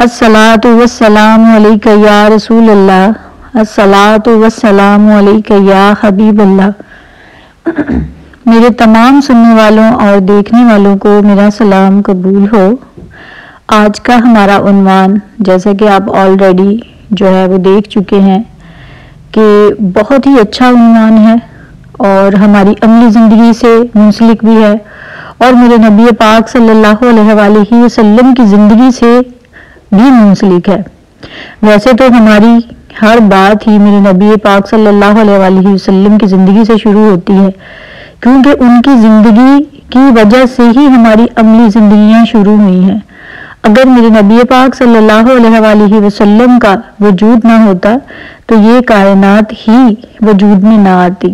الصلاۃ والسلام علیک یا رسول اللہ، الصلاۃ والسلام علیک یا حبیب اللہ۔ میرے تمام سننے والوں اور دیکھنے والوں کو میرا سلام قبول ہو۔ آج کا ہمارا عنوان، جیسا کہ آپ آلریڈی جو ہے وہ دیکھ چکے ہیں کہ بہت ہی اچھا عنوان ہے اور ہماری عملی زندگی سے منسلک بھی ہے اور میرے نبی پاک صلی اللہ علیہ وآلہ وسلم کی زندگی سے بھی منسلک ہے۔ ویسے تو ہماری ہر بات ہی میرے نبی پاک صلی اللہ علیہ وآلہ وسلم کی زندگی سے شروع ہوتی ہے، کیونکہ ان کی زندگی کی وجہ سے ہی ہماری عملی زندگیاں شروع ہوئی ہیں۔ اگر میرے نبی پاک صلی اللہ علیہ وآلہ وسلم کا وجود نہ ہوتا تو یہ کائنات ہی وجود میں نہ آتی۔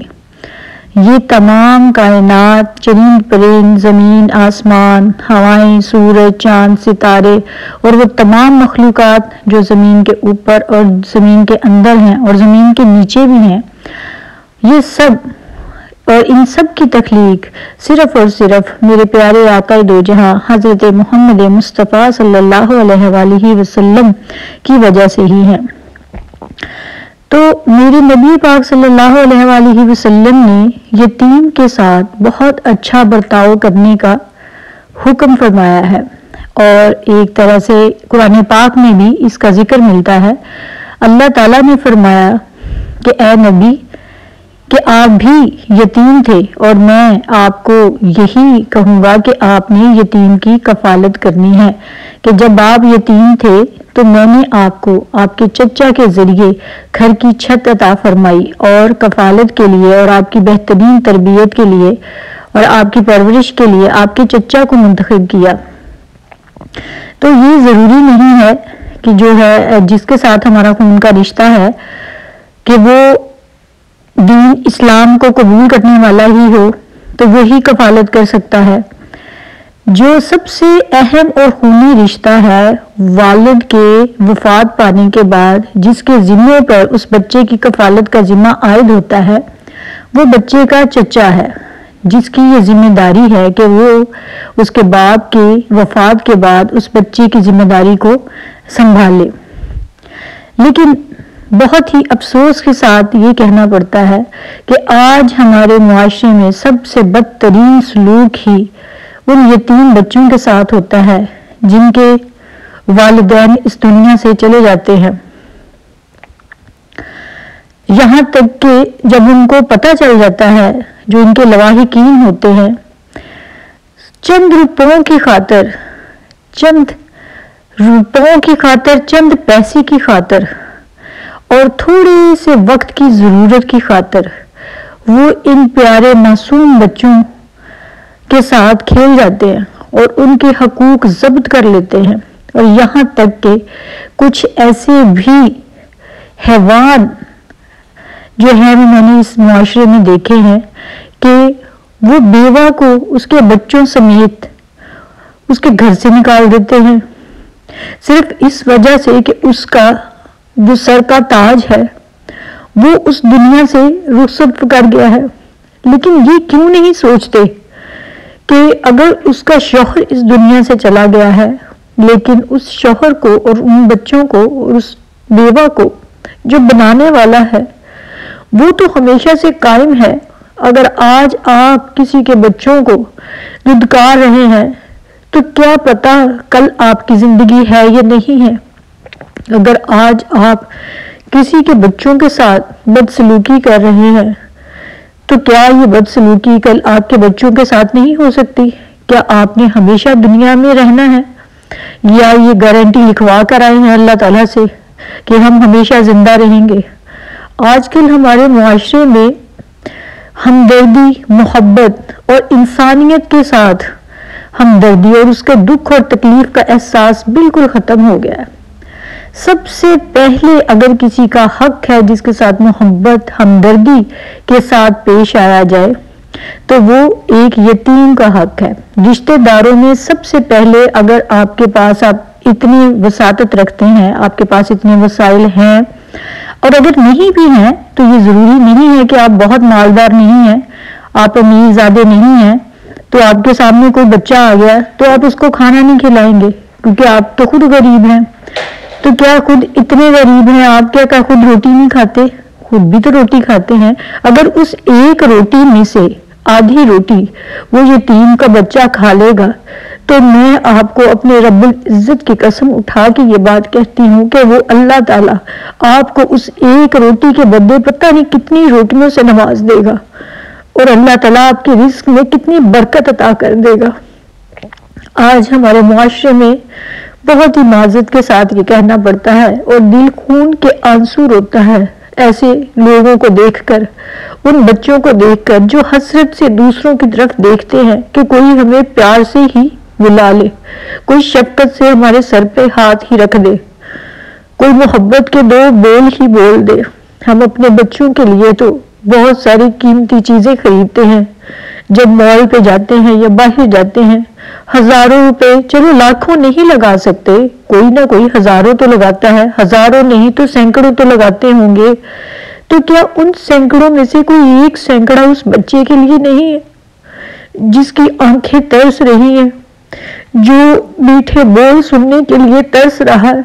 یہ تمام کائنات، چرند پرند، زمین، آسمان، ہوائیں، سورج، چاند، ستارے اور وہ تمام مخلوقات جو زمین کے اوپر اور زمین کے اندر ہیں اور زمین کے نیچے بھی ہیں، یہ سب اور ان سب کی تخلیق صرف اور صرف میرے پیارے آقا دو جہاں حضرت محمد مصطفیٰ صلی اللہ علیہ وآلہ وسلم کی وجہ سے ہی ہے۔ تو میرے نبی پاک صلی اللہ علیہ وآلہ وسلم نے یتیم کے ساتھ بہت اچھا برتاؤ کرنے کا حکم فرمایا ہے، اور ایک طرح سے قرآن پاک میں بھی اس کا ذکر ملتا ہے۔ اللہ تعالیٰ نے فرمایا کہ اے نبی، کہ آپ بھی یتیم تھے اور میں آپ کو یہی کہوں گا کہ آپ نے یتیم کی کفالت کرنی ہے، کہ جب آپ یتیم تھے تو میں نے آپ کو آپ کے چچا کے ذریعے گھر کی چھت عطا فرمائی اور کفالت کے لیے اور آپ کی بہترین تربیت کے لیے اور آپ کی پرورش کے لیے آپ کے چچا کو منتخب کیا۔ تو یہ ضروری نہیں ہے کہ جو ہے جس کے ساتھ ہمارا خون کا رشتہ ہے کہ وہ دین اسلام کو قبول کرنے والا ہی ہو تو وہی کفالت کر سکتا ہے۔ جو سب سے اہم اور خونی رشتہ ہے، والد کے وفات پانے کے بعد جس کے ذمے پر اس بچے کی کفالت کا ذمہ عائد ہوتا ہے، وہ بچے کا چچا ہے، جس کی یہ ذمہ داری ہے کہ وہ اس کے باپ کی وفات کے بعد اس بچے کی ذمہ داری کو سنبھالے۔ لیکن بہت ہی افسوس کے ساتھ یہ کہنا پڑتا ہے کہ آج ہمارے معاشرے میں سب سے بدترین سلوک ہی ان یتیم بچوں کے ساتھ ہوتا ہے جن کے والدین اس دنیا سے چلے جاتے ہیں۔ یہاں تک کہ جب ان کو پتہ چل جاتا ہے، جو ان کے لواحقین ہوتے ہیں، چند روپوں کی خاطر، چند پیسے کی خاطر اور تھوڑے سے وقت کی ضرورت کی خاطر وہ ان پیارے معصوم بچوں کے ساتھ کھیل جاتے ہیں اور ان کے حقوق ضبط کر لیتے ہیں، اور یہاں تک کہ کچھ ایسے بھی حیوان جو ہیں میں نے اس معاشرے میں دیکھے ہیں کہ وہ بیوہ کو اس کے بچوں سمیت اس کے گھر سے نکال دیتے ہیں، صرف اس وجہ سے کہ اس کا جو سر کا تاج ہے وہ اس دنیا سے رخصت کر گیا ہے۔ لیکن یہ کیوں نہیں سوچتے کہ اگر اس کا شوہر اس دنیا سے چلا گیا ہے، لیکن اس شوہر کو اور ان بچوں کو اور اس بیوہ کو جو بنانے والا ہے وہ تو ہمیشہ سے قائم ہے۔ اگر آج آپ کسی کے بچوں کو دھتکار رہے ہیں تو کیا پتا کل آپ کی زندگی ہے یا نہیں ہے۔ اگر آج آپ کسی کے بچوں کے ساتھ بدسلوکی کر رہے ہیں تو کیا یہ بدسلوکی کل آپ کے بچوں کے ساتھ نہیں ہو سکتی؟ کیا آپ نے ہمیشہ دنیا میں رہنا ہے، یا یہ گارنٹی لکھوا کر آئے ہیں اللہ تعالیٰ سے کہ ہم ہمیشہ زندہ رہیں گے؟ آج کل ہمارے معاشرے میں ہمدردی، محبت اور انسانیت کے ساتھ ہمدردی اور اس کے دکھ اور تکلیف کا احساس بالکل ختم ہو گیا ہے۔ سب سے پہلے اگر کسی کا حق ہے جس کے ساتھ محبت، ہمدردی کے ساتھ پیش آیا جائے تو وہ ایک یتیم کا حق ہے۔ رشتہ داروں میں سب سے پہلے اگر آپ کے پاس آپ اتنی وسعت رکھتے ہیں، آپ کے پاس اتنے وسائل ہیں، اور اگر نہیں بھی ہیں تو یہ ضروری نہیں ہے کہ آپ بہت مالدار نہیں ہیں، آپ امیر زادے نہیں ہیں، تو آپ کے سامنے کوئی بچہ آ گیا تو آپ اس کو کھانا نہیں کھلائیں گے کیونکہ آپ تو خود غریب ہیں۔ تو کیا خود اتنے غریب ہیں آپ، کیا خود روٹی نہیں کھاتے؟ خود بھی تو روٹی کھاتے ہیں۔ اگر اس ایک روٹی میں سے آدھی روٹی وہ یتیم کا بچہ کھا لے گا تو میں آپ کو اپنے رب العزت کی قسم اٹھا کے یہ بات کہتی ہوں کہ وہ اللہ تعالیٰ آپ کو اس ایک روٹی کے بدلے پتہ نہیں کتنی روٹیوں سے نواز دے گا، اور اللہ تعالیٰ آپ کے رزق میں کتنی برکت عطا کر دے گا۔ آج ہمارے معاشرے میں بہت ہی معذرت کے ساتھ یہ کہنا پڑتا ہے اور دل خون کے آنسو روتا ہے ایسے لوگوں کو دیکھ کر، ان بچوں کو دیکھ کر جو حسرت سے دوسروں کی طرف دیکھتے ہیں کہ کوئی ہمیں پیار سے ہی بلا لے، کوئی شفقت سے ہمارے سر پہ ہاتھ ہی رکھ دے، کوئی محبت کے دو بول ہی بول دے۔ ہم اپنے بچوں کے لیے تو بہت ساری قیمتی چیزیں خریدتے ہیں، جب مال پہ جاتے ہیں یا باہر جاتے ہیں ہزاروں روپے، چلو لاکھوں نہیں لگا سکتے، کوئی نہ کوئی ہزاروں تو لگاتا ہے، ہزاروں نہیں تو سینکڑوں تو لگاتے ہوں گے، تو کیا ان سینکڑوں میں سے کوئی ایک سینکڑا اس بچے کے لیے نہیں ہے جس کی آنکھیں ترس رہی ہیں، جو میٹھے بول سننے کے لیے ترس رہا ہے؟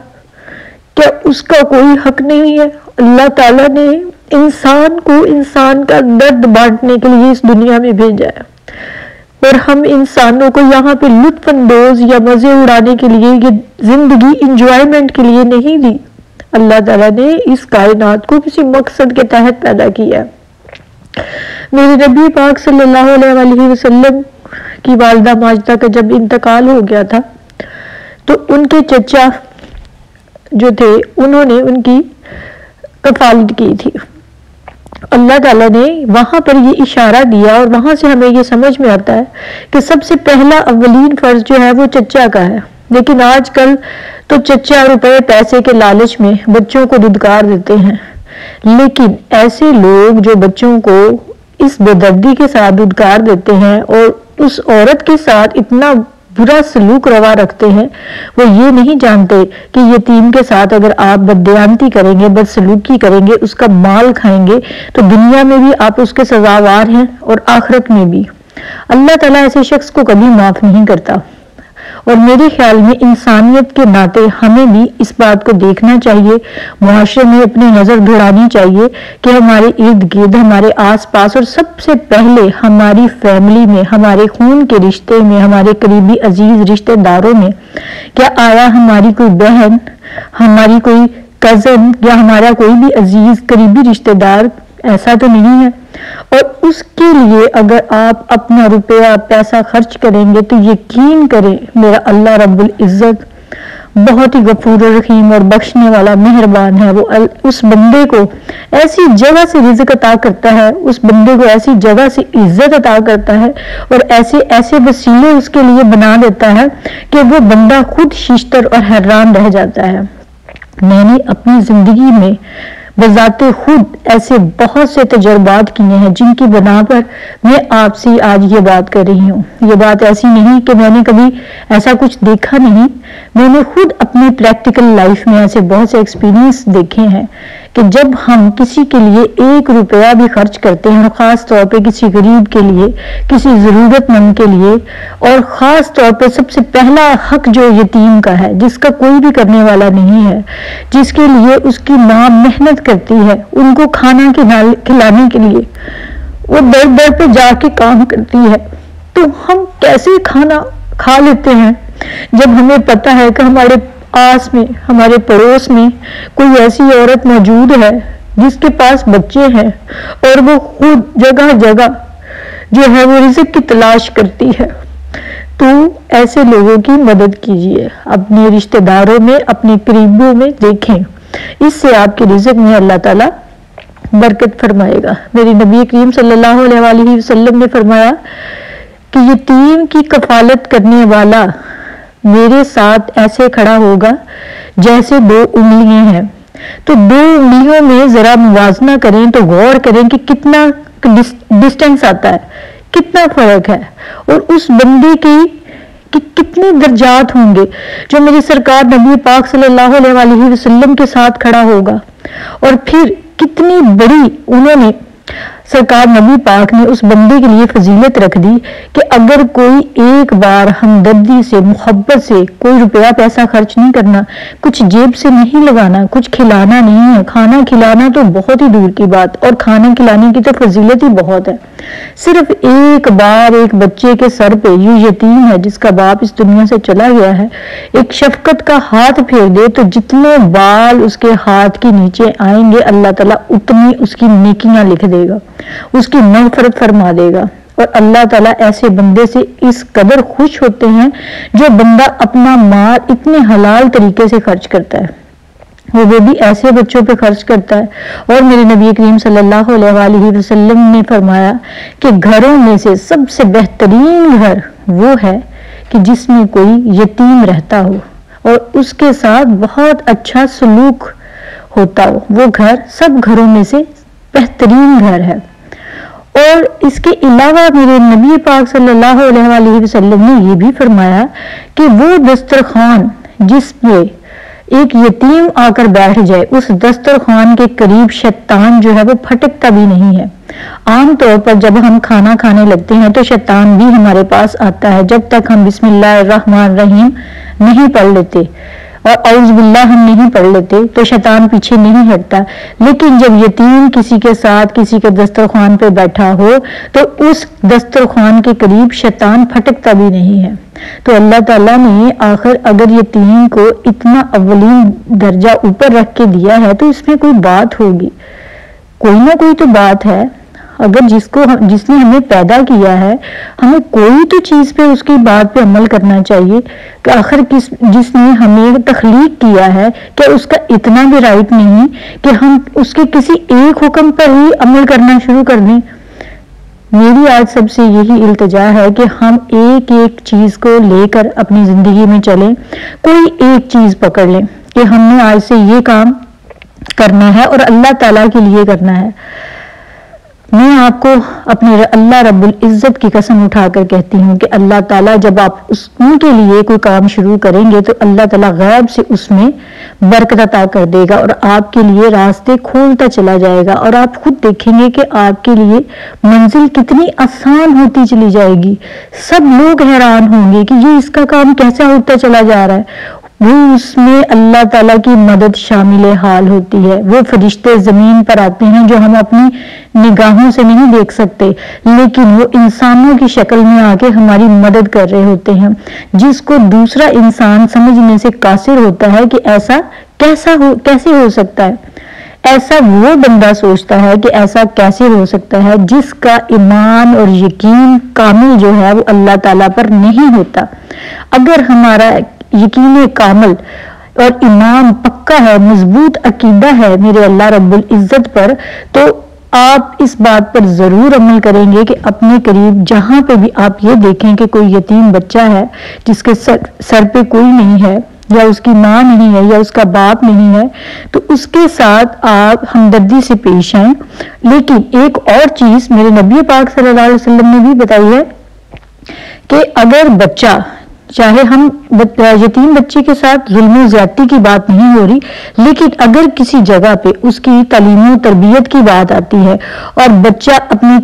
کیا اس کا کوئی حق نہیں ہے؟ اللہ تعالیٰ نے انسان کو انسان کا درد بانٹنے کے لیے اس دنیا میں بھیجا ہے، اور ہم انسانوں کو یہاں پہ لطف اندوز یا مزے اڑانے کے لیے، یہ زندگی انجوائمنٹ کے لیے نہیں دی۔ اللہ تعالیٰ نے اس کائنات کو کسی مقصد کے تحت پیدا کیا ہے۔ میرے نبی پاک صلی اللہ علیہ وآلہ وسلم کی والدہ ماجدہ کا جب انتقال ہو گیا تھا تو ان کے چچا جو تھے انہوں نے ان کی کفالت کی تھی۔ اللہ تعالیٰ نے وہاں پر یہ اشارہ دیا، اور وہاں سے ہمیں یہ سمجھ میں آتا ہے کہ سب سے پہلا اولین فرض جو ہے وہ چچا کا ہے، لیکن آج کل تو چچا روپے پیسے کے لالچ میں بچوں کو دھتکار دیتے ہیں، لیکن ایسے لوگ جو بچوں کو اس بے دردی کے ساتھ دھتکار دیتے ہیں اور اس عورت کے ساتھ اتنا برا سلوک روا رکھتے ہیں، وہ یہ نہیں جانتے کہ یتیم کے ساتھ اگر آپ بددیانتی کریں گے، بدسلوکی کریں گے، اس کا مال کھائیں گے تو دنیا میں بھی آپ اس کے سزاوار ہیں اور آخرت میں بھی۔ اللہ تعالیٰ ایسے شخص کو کبھی معاف نہیں کرتا، اور میرے خیال میں انسانیت کے ناطے ہمیں بھی اس بات کو دیکھنا چاہیے، معاشرے میں اپنی نظر دوڑانی چاہیے کہ ہمارے ارد گرد، ہمارے آس پاس، اور سب سے پہلے ہماری فیملی میں، ہمارے خون کے رشتے میں، ہمارے قریبی عزیز رشتے داروں میں، کیا آیا ہماری کوئی بہن، ہماری کوئی کزن یا ہمارا کوئی بھی عزیز قریبی رشتے دار ایسا تو نہیں ہے؟ اور اس کے لیے اگر آپ اپنا روپیہ پیسہ خرچ کریں گے تو یقین کریں میرا اللہ رب العزت بہت ہی غفور الرحیم اور بخشنے والا مہربان ہے۔ وہ اس بندے کو ایسی جگہ سے رزق عطا کرتا ہے، اس بندے کو ایسی جگہ سے عزت عطا کرتا ہے، اور ایسے وسیلے اس کے لیے بنا دیتا ہے کہ وہ بندہ خود ششتر اور حیران رہ جاتا ہے۔ میں نے اپنی زندگی میں بذات خود ایسے بہت سے تجربات کیے ہیں جن کی بنا پر میں آپ سے آج یہ بات کر رہی ہوں۔ یہ بات ایسی نہیں کہ میں نے کبھی ایسا کچھ دیکھا نہیں، میں نے خود اپنی پریکٹیکل لائف میں ایسے بہت سے ایکسپیرینس دیکھے ہیں کہ جب ہم کسی کے لیے ایک روپیہ بھی خرچ کرتے ہیں، خاص طور پہ کسی غریب کے لیے، کسی ضرورت مند کے لیے، اور خاص طور پہ سب سے پہلا حق جو یتیم کا ہے، جس کا کوئی بھی کرنے والا نہیں ہے، جس کے لیے اس کی ماں محنت کرتی ہے ان کو کھانا کھلانے کے لیے، وہ در در پہ جا کے کام کرتی ہے، تو ہم کیسے کھانا کھا لیتے ہیں جب ہمیں پتہ ہے کہ ہمارے آس میں، ہمارے پڑوس میں کوئی ایسی عورت موجود ہے جس کے پاس بچے ہیں اور وہ خود جگہ جگہ جو ہے وہ رزق کی تلاش کرتی ہے۔ تو ایسے لوگوں کی مدد کیجیے، اپنے رشتہ داروں میں، اپنے قریبوں میں دیکھیں، اس سے آپ کے رزق میں اللہ تعالیٰ برکت فرمائے گا۔ میری نبی کریم صلی اللہ علیہ وآلہ وسلم نے فرمایا کہ یتیم کی کفالت کرنے والا میرے ساتھ ایسے کھڑا ہوگا جیسے دو انگلیاں ہیں۔ تو دو انگلیوں میں ذرا موازنہ کریں تو غور کریں کہ کتنا ڈسٹینس آتا ہے، کتنا فرق ہے، اور اس بندے کی کہ کتنے درجات ہوں گے جو میری سرکار نبی پاک صلی اللہ علیہ وآلہ وسلم کے ساتھ کھڑا ہوگا، اور پھر کتنی بڑی انہوں نے سرکار نبی پاک نے اس بندے کے لیے فضیلت رکھ دی کہ اگر کوئی ایک بار ہمدردی سے محبت سے کوئی روپیہ پیسہ خرچ نہیں کرنا، کچھ جیب سے نہیں لگانا، کچھ کھلانا نہیں ہے، کھانا کھلانا تو بہت ہی دور کی بات، اور کھانا کھلانے کی تو فضیلت ہی بہت ہے، صرف ایک بار ایک بچے کے سر پہ، یہ یتیم ہے جس کا باپ اس دنیا سے چلا گیا ہے، ایک شفقت کا ہاتھ پھیر دے تو جتنے بال اس کے ہاتھ کے نیچے آئیں گے اللہ تعالیٰ اتنی اس کی نیکیاں لکھ دے گا، اس کی مغفرت فرما دے گا۔ اور اللہ تعالیٰ ایسے بندے سے اس قدر خوش ہوتے ہیں جو بندہ اپنا مال اتنے حلال طریقے سے خرچ کرتا ہے، وہ بھی ایسے بچوں پہ خرچ کرتا ہے۔ اور میرے نبی کریم صلی اللہ علیہ وآلہ وسلم نے فرمایا کہ گھروں میں سے سب سے بہترین گھر وہ ہے کہ جس میں کوئی یتیم رہتا ہو اور اس کے ساتھ بہت اچھا سلوک ہوتا ہو، وہ گھر سب گھروں میں سے بہترین گھر ہے۔ اور اس کے علاوہ میرے نبی پاک صلی اللہ علیہ وآلہ وسلم نے یہ بھی فرمایا کہ وہ دسترخوان جس پہ ایک یتیم آ کر بیٹھ جائے، اس دسترخوان کے قریب شیطان جو ہے وہ پھٹکتا بھی نہیں ہے۔ عام طور پر جب ہم کھانا کھانے لگتے ہیں تو شیطان بھی ہمارے پاس آتا ہے، جب تک ہم بسم اللہ الرحمن الرحیم نہیں پڑھ لیتے اور اعوذ باللہ ہم نہیں پڑھ لیتے تو شیطان پیچھے نہیں ہٹتا، لیکن جب یتیم کسی کے ساتھ کسی کے دسترخوان پہ بیٹھا ہو تو اس دسترخوان کے قریب شیطان پھٹکتا بھی نہیں ہے۔ تو اللہ تعالیٰ نے آخر اگر یتیم کو اتنا اولین درجہ اوپر رکھ کے دیا ہے تو اس میں کوئی بات ہوگی، کوئی نہ کوئی تو بات ہے۔ اگر جس نے ہمیں پیدا کیا ہے، ہمیں کوئی تو چیز پہ اس کی بات پہ عمل کرنا چاہیے کہ آخر جس نے ہمیں تخلیق کیا ہے، کہ اس کا اتنا بھی رائٹ نہیں کہ ہم اس کے کسی ایک حکم پر ہی عمل کرنا شروع کر دیں۔ میری آج سب سے یہی التجا ہے کہ ہم ایک ایک چیز کو لے کر اپنی زندگی میں چلیں، کوئی ایک چیز پکڑ لیں کہ ہم نے آج سے یہ کام کرنا ہے اور اللہ تعالیٰ کے لیے کرنا ہے۔ میں آپ کو اپنے اللہ رب العزت کی قسم اٹھا کر کہتی ہوں کہ اللہ تعالیٰ جب آپ ان کے لیے کوئی کام شروع کریں گے تو اللہ تعالیٰ غیب سے اس میں برکت عطا کر دے گا اور آپ کے لیے راستے کھولتا چلا جائے گا، اور آپ خود دیکھیں گے کہ آپ کے لیے منزل کتنی آسان ہوتی چلی جائے گی۔ سب لوگ حیران ہوں گے کہ یہ اس کا کام کیسا ہوتا چلا جا رہا ہے۔ وہ اس میں اللہ تعالیٰ کی مدد شامل حال ہوتی ہے، وہ فرشتے زمین پر آتے ہیں جو ہم اپنی نگاہوں سے نہیں دیکھ سکتے، لیکن وہ انسانوں کی شکل میں آ کے ہماری مدد کر رہے ہوتے ہیں، جس کو دوسرا انسان سمجھنے سے قاصر ہوتا ہے کہ ایسا کیسے ہو سکتا ہے۔ ایسا وہ بندہ سوچتا ہے کہ ایسا کیسے ہو سکتا ہے جس کا ایمان اور یقین کامل جو ہے وہ اللہ تعالیٰ پر نہیں ہوتا۔ اگر ہمارا یقین کامل اور ایمان پکا ہے، مضبوط عقیدہ ہے میرے اللہ رب العزت پر، تو آپ اس بات پر ضرور عمل کریں گے کہ اپنے قریب جہاں پہ بھی آپ یہ دیکھیں کہ کوئی یتیم بچہ ہے جس کے سر پہ کوئی نہیں ہے، یا اس کی ماں نہیں ہے، یا اس کا باپ نہیں ہے، تو اس کے ساتھ آپ ہمدردی سے پیش آئیں۔ لیکن ایک اور چیز میرے نبی پاک صلی اللہ علیہ وسلم نے بھی بتائی ہے کہ اگر بچہ، چاہے ہم یتیم بچے کے ساتھ ظلم و زیادتی کی بات نہیں ہو رہی، لیکن اگر کسی جگہ پہ اس کی تعلیم و تربیت کی بات آتی ہے اور بچہ اپنی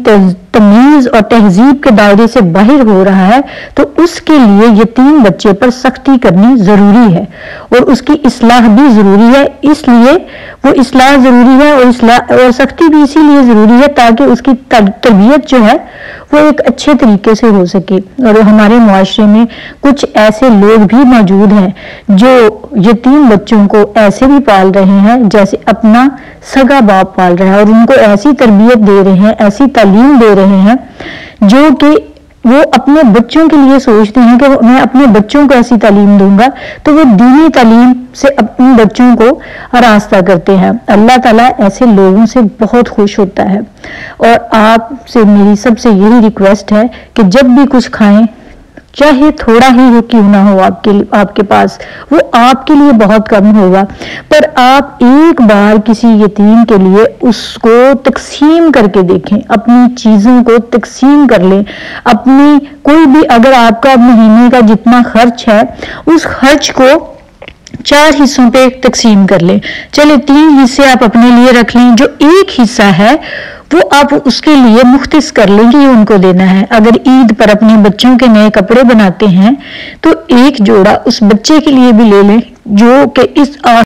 تمیز اور تہذیب کے دائرے سے باہر ہو رہا ہے تو اس کے لیے یتیم بچے پر سختی کرنی ضروری ہے اور اس کی اصلاح بھی ضروری ہے۔ اس لیے وہ اصلاح ضروری ہے اور سختی بھی اسی لیے ضروری ہے تاکہ اس کی تربیت جو ہے وہ ایک اچھے طریقے سے ہو سکے۔ اور ہمارے معاشرے میں کچھ ایسے لوگ بھی موجود ہیں جو یتیم بچوں کو ایسے بھی پال رہے ہیں جیسے اپنا سگا باپ پال رہا ہے، اور ان کو ایسی تربیت دے رہے ہیں، ایسی تعلیم دے رہے ہیں جو کہ وہ اپنے بچوں کے لیے سوچتے ہیں کہ میں اپنے بچوں کو ایسی تعلیم دوں گا، تو وہ دینی تعلیم سے اپنے بچوں کو آراستہ کرتے ہیں۔ اللہ تعالیٰ ایسے لوگوں سے بہت خوش ہوتا ہے، اور آپ سے میری سب سے یہی ریکویسٹ ہے کہ جب بھی کچھ کھائیں، چاہے تھوڑا ہی ہو کیوں نہ ہو آپ کے پاس، وہ آپ کے لیے بہت کم ہوگا، پر آپ ایک بار کسی یتیم کے لیے اس کو تقسیم کر کے دیکھیں، اپنی چیزوں کو تقسیم کر لیں، اپنی کوئی بھی اگر آپ کا مہینے کا جتنا خرچ ہے اس خرچ کو 4 حصوں پہ تقسیم کر لیں. چلے 3 حصے آپ اپنے لیے رکھ لیں. جو ایک حصہ ہے وہ آپ اس کے لیے مختص کر لیں کہ یہ ان کو دینا ہے. اگر عید پر اپنے بچوں کے نئے کپڑے بناتے ہیں تو ایک جوڑا اس بچے کے لیے بھی لے لیں جو کہ اس